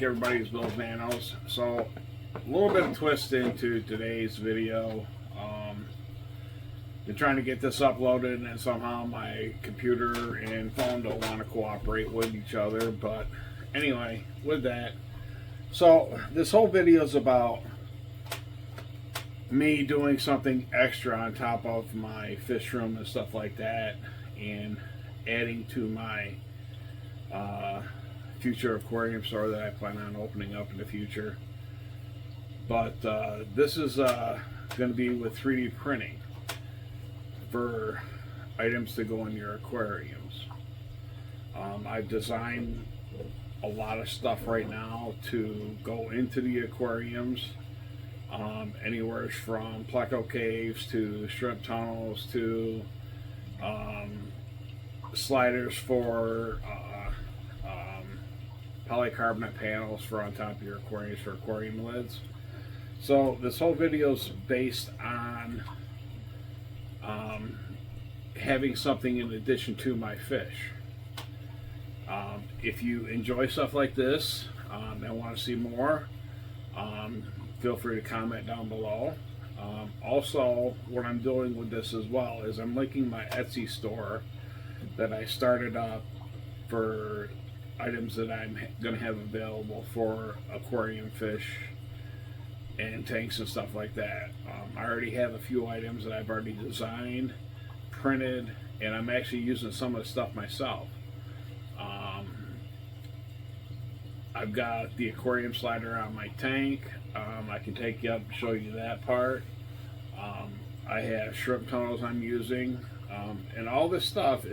back, everybody. It's billsnanos. So a little bit of twist into today's video. Been trying to get this uploaded, and somehow my computer and phone don't want to cooperate with each other. But anyway, with that, so this whole video is about me doing something extra on top of my fish room and stuff like that, and adding to my future aquarium store that I plan on opening up in the future. But this is going to be with 3D printing for items to go in your aquariums. I've designed a lot of stuff right now to go into the aquariums, anywhere from pleco caves to shrimp tunnels to sliders for polycarbonate panels for on top of your aquariums for aquarium lids. So this whole video is based on having something in addition to my fish. If you enjoy stuff like this and want to see more, feel free to comment down below. Also, what I'm doing with this as well is I'm linking my Etsy store that I started up for items that I'm going to have available for aquarium fish and tanks and stuff like that. I already have a few items that I've already designed, printed, and I'm actually using some of the stuff myself. I've got the aquarium slider on my tank. I can take you up and show you that part. I have shrimp tunnels I'm using, and all this stuff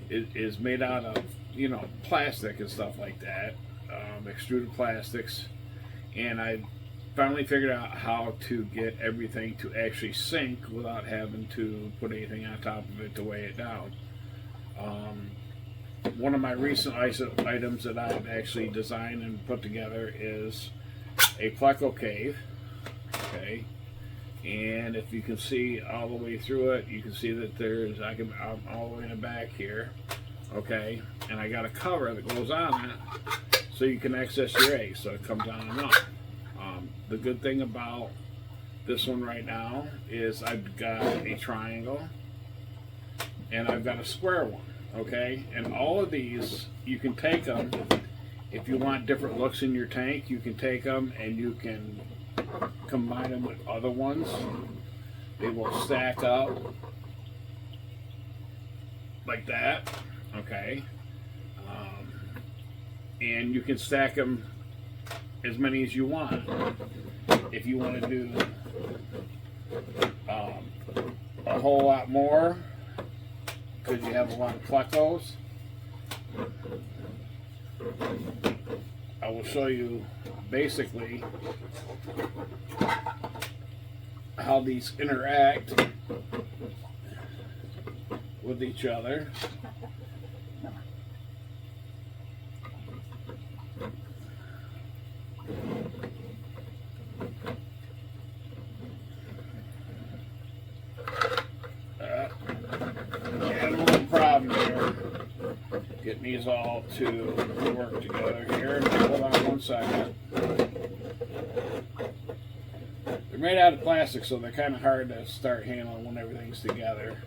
is made out of, you know, plastic and stuff like that, extruded plastics. And I finally figured out how to get everything to actually sink without having to put anything on top of it to weigh it down. One of my recent items that I've actually designed and put together is a pleco cave. Okay, and if you can see all the way through it, you can see that I'm all the way in the back here. Okay, and I got a cover that goes on it so you can access your eggs, so it comes on and up. The good thing about this one right now is I've got a triangle and I've got a square one. Okay, and all of these, you can take them if you want different looks in your tank. You can take them and you can combine them with other ones. They will stack up like that. Okay, and you can stack them as many as you want. If you want to do a whole lot more, because you have a lot of plecos, I will show you basically how these interact with each other. Getting these all to work together here. Hold on one second. They're made out of plastic, so they're kind of hard to start handling when everything's together.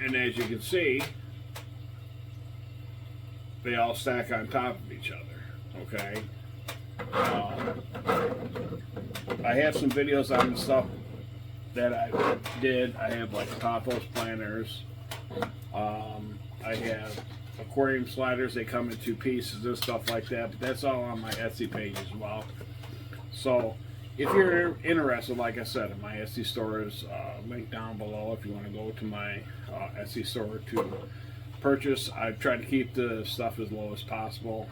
And as you can see, they all stack on top of each other. Okay. I have some videos on the stuff that I did. I have like pothos planters. I have aquarium sliders. They come in 2 pieces and stuff like that. But that's all on my Etsy page as well. So if you're interested, like I said, my Etsy store is linked down below if you want to go to my Etsy store to purchase. I've tried to keep the stuff as low as possible.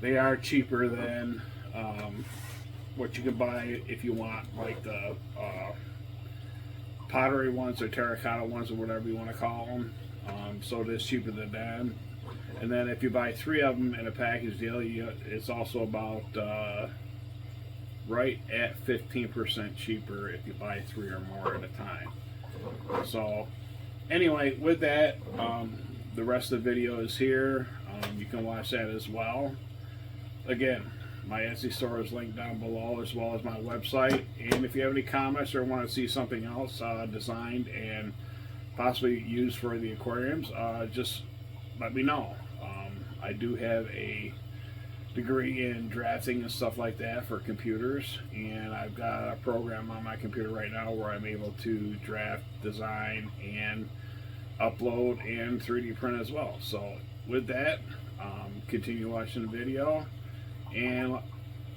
They are cheaper than what you can buy if you want, like the pottery ones or terracotta ones or whatever you want to call them. So it is cheaper than them. And then if you buy 3 of them in a package deal, it's also about right at 15% cheaper if you buy 3 or more at a time. So anyway, with that, the rest of the video is here. You can watch that as well. Again, my Etsy store is linked down below, as well as my website. And if you have any comments or want to see something else designed and possibly used for the aquariums, just let me know. I do have a degree in drafting and stuff like that for computers, and I've got a program on my computer right now where I'm able to draft, design, and upload and 3D print as well. So with that, continue watching the video, and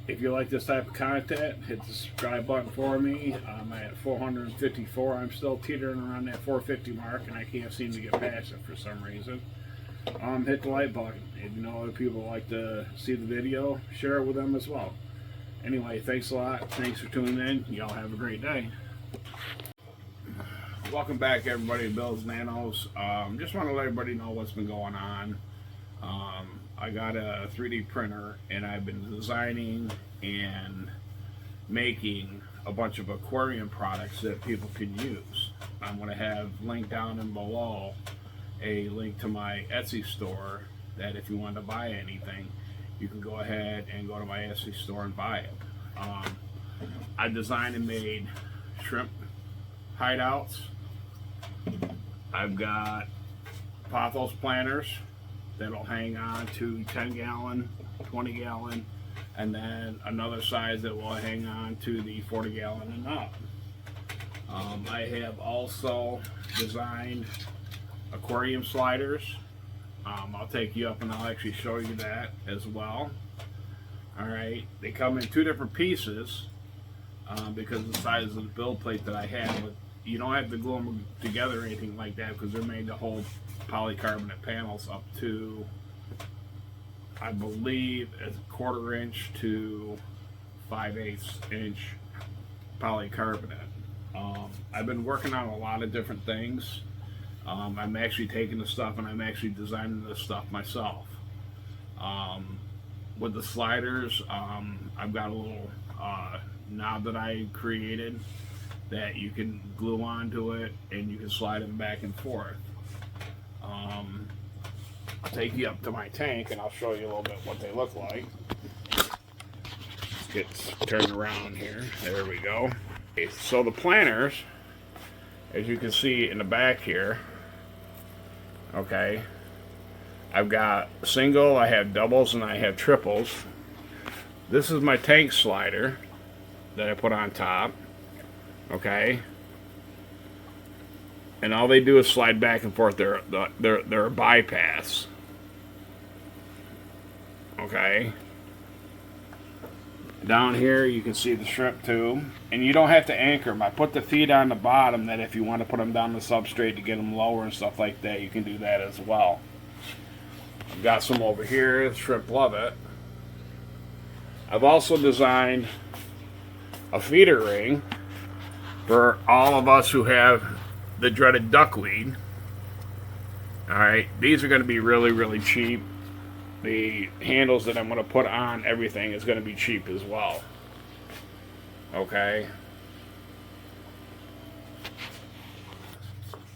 if you like this type of content, hit the subscribe button for me. I'm at 454. I'm still teetering around that 450 mark, and I can't seem to get past it for some reason. Hit the like button. If you know other people like to see the video, share it with them as well. Anyway, thanks a lot. Thanks for tuning in. Y'all have a great day. Welcome back, everybody, to Bill's Nanos. Just want to let everybody know what's been going on. I got a 3D printer, and I've been designing and making a bunch of aquarium products that people can use. I'm going to have linked down and below a link to my Etsy store, that if you want to buy anything, you can go ahead and go to my Etsy store and buy it. I designed and made shrimp hideouts. I've got pothos planters that'll hang on to 10-gallon, 20-gallon, and then another size that will hang on to the 40-gallon and up. I have also designed aquarium sliders. I'll take you up and I'll actually show you that as well. Alright, they come in 2 different pieces because of the size of the build plate that I have, but you don't have to glue them together or anything like that, because they're made to hold polycarbonate panels up to, I believe, as a 1/4 inch to 5/8 inch polycarbonate. I've been working on a lot of different things. I'm actually taking the stuff and I'm actually designing this stuff myself. With the sliders, I've got a little knob that I created that you can glue onto it, and you can slide them back and forth. I'll take you up to my tank and I'll show you a little bit what they look like. Let's get turned around here. There we go. Okay, so the planters, as you can see in the back here, okay, I've got single, I have doubles, and I have triples. This is my tank slider that I put on top, okay, and all they do is slide back and forth. They're a bypass, okay. Down here you can see the shrimp tube, and you don't have to anchor them. I put the feet on the bottom, that if you want to put them down the substrate to get them lower and stuff like that, you can do that as well. I've got some over here. The shrimp love it. I've also designed a feeder ring for all of us who have the dreaded duckweed. Alright, these are going to be really, really cheap. The handles that I'm going to put on everything is going to be cheap as well. Okay.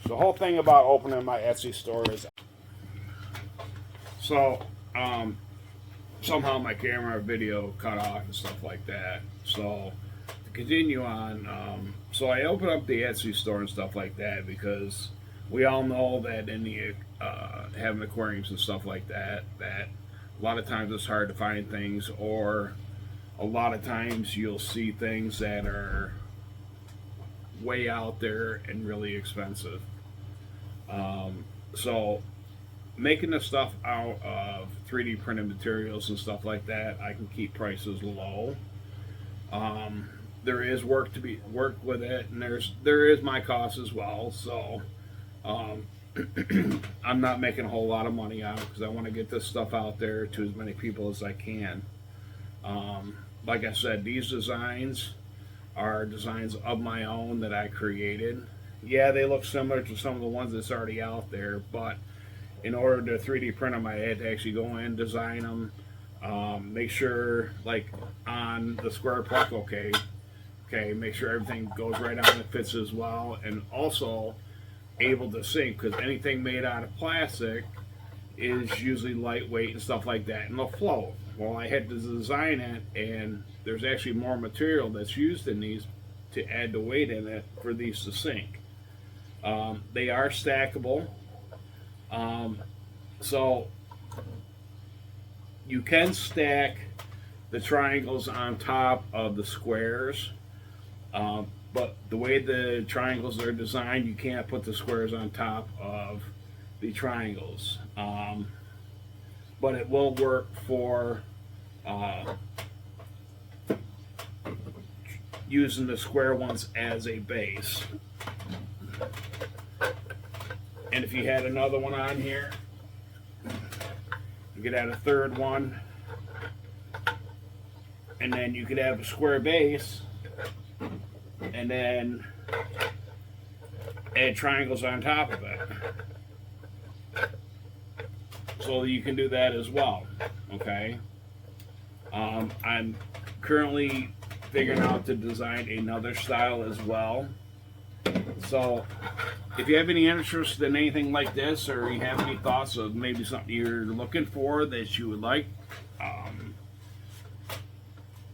The whole thing about opening my Etsy store is, so somehow my camera or video cut off and stuff like that. So to continue on, so I opened up the Etsy store and stuff like that because we all know that in the having aquariums and stuff like that, that a lot of times it's hard to find things, or a lot of times you'll see things that are way out there and really expensive. So making the stuff out of 3D printed materials and stuff like that, I can keep prices low. There is work with it, and there is my cost as well. So I'm not making a whole lot of money on it because I want to get this stuff out there to as many people as I can. Like I said, these designs are designs of my own that I created. Yeah, they look similar to some of the ones that's already out there, but in order to 3D print them, I had to actually go in, design them, make sure, like on the square pleco cave, okay, make sure everything goes right on and fits as well, and also able to sink, because anything made out of plastic is usually lightweight and stuff like that, and they'll float. Well, I had to design it, and there's actually more material that's used in these to add the weight in it for these to sink. They are stackable, so you can stack the triangles on top of the squares, but the way the triangles are designed, you can't put the squares on top of the triangles. But it will work for using the square ones as a base. And if you had another one on here, you could add a third one, and then you could have a square base, and then add triangles on top of it. So you can do that as well, okay? I'm currently figuring out to design another style as well. So if you have any interest in anything like this, or you have any thoughts of maybe something you're looking for that you would like,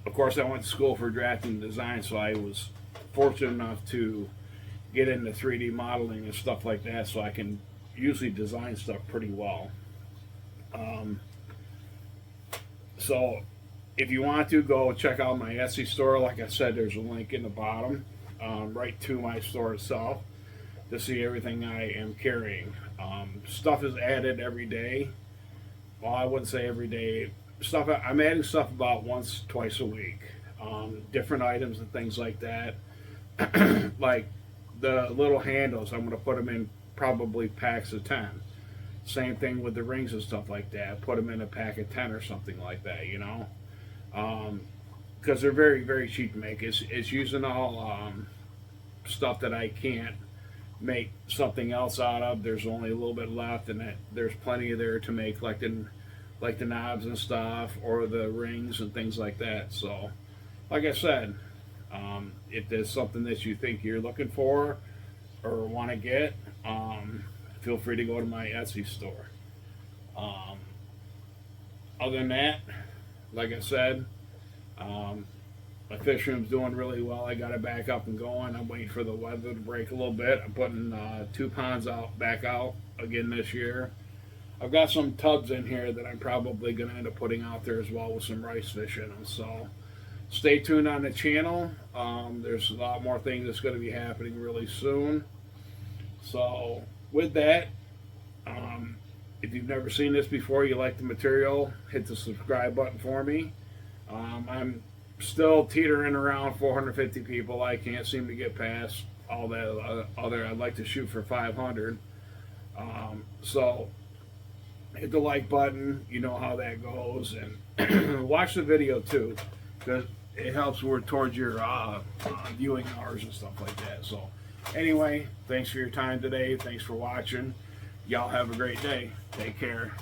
of course I went to school for drafting and design, so I was fortunate enough to get into 3D modeling and stuff like that, so I can usually design stuff pretty well. So if you want to, go check out my Etsy store. Like I said, there's a link in the bottom, right to my store itself, to see everything I am carrying. Stuff is added every day. Well, I wouldn't say every day. I'm adding stuff about once, twice a week. Different items and things like that. Like the little handles, I'm going to put them in probably packs of 10. Same thing with the rings and stuff like that. Put them in a pack of 10 or something like that, you know. Because they're very, very cheap to make. It's using all stuff that I can't make something else out of. There's only a little bit left, and there's plenty there to make, like the knobs and stuff, or the rings and things like that. So, like I said, if there's something that you think you're looking for or want to get, feel free to go to my Etsy store. Other than that, like I said, my fish room's doing really well. I got it back up and going. I'm waiting for the weather to break a little bit. I'm putting 2 ponds back out again this year. I've got some tubs in here that I'm probably going to end up putting out there as well with some rice fish in them. So stay tuned on the channel. There's a lot more things that's going to be happening really soon. So with that, if you've never seen this before, you like the material, hit the subscribe button for me. I'm still teetering around 450 people. I can't seem to get past all that other. I'd like to shoot for 500. So hit the like button. You know how that goes, and watch the video too, because it helps towards your viewing hours and stuff like that. So anyway, thanks for your time today. Thanks for watching. Y'all have a great day. Take care.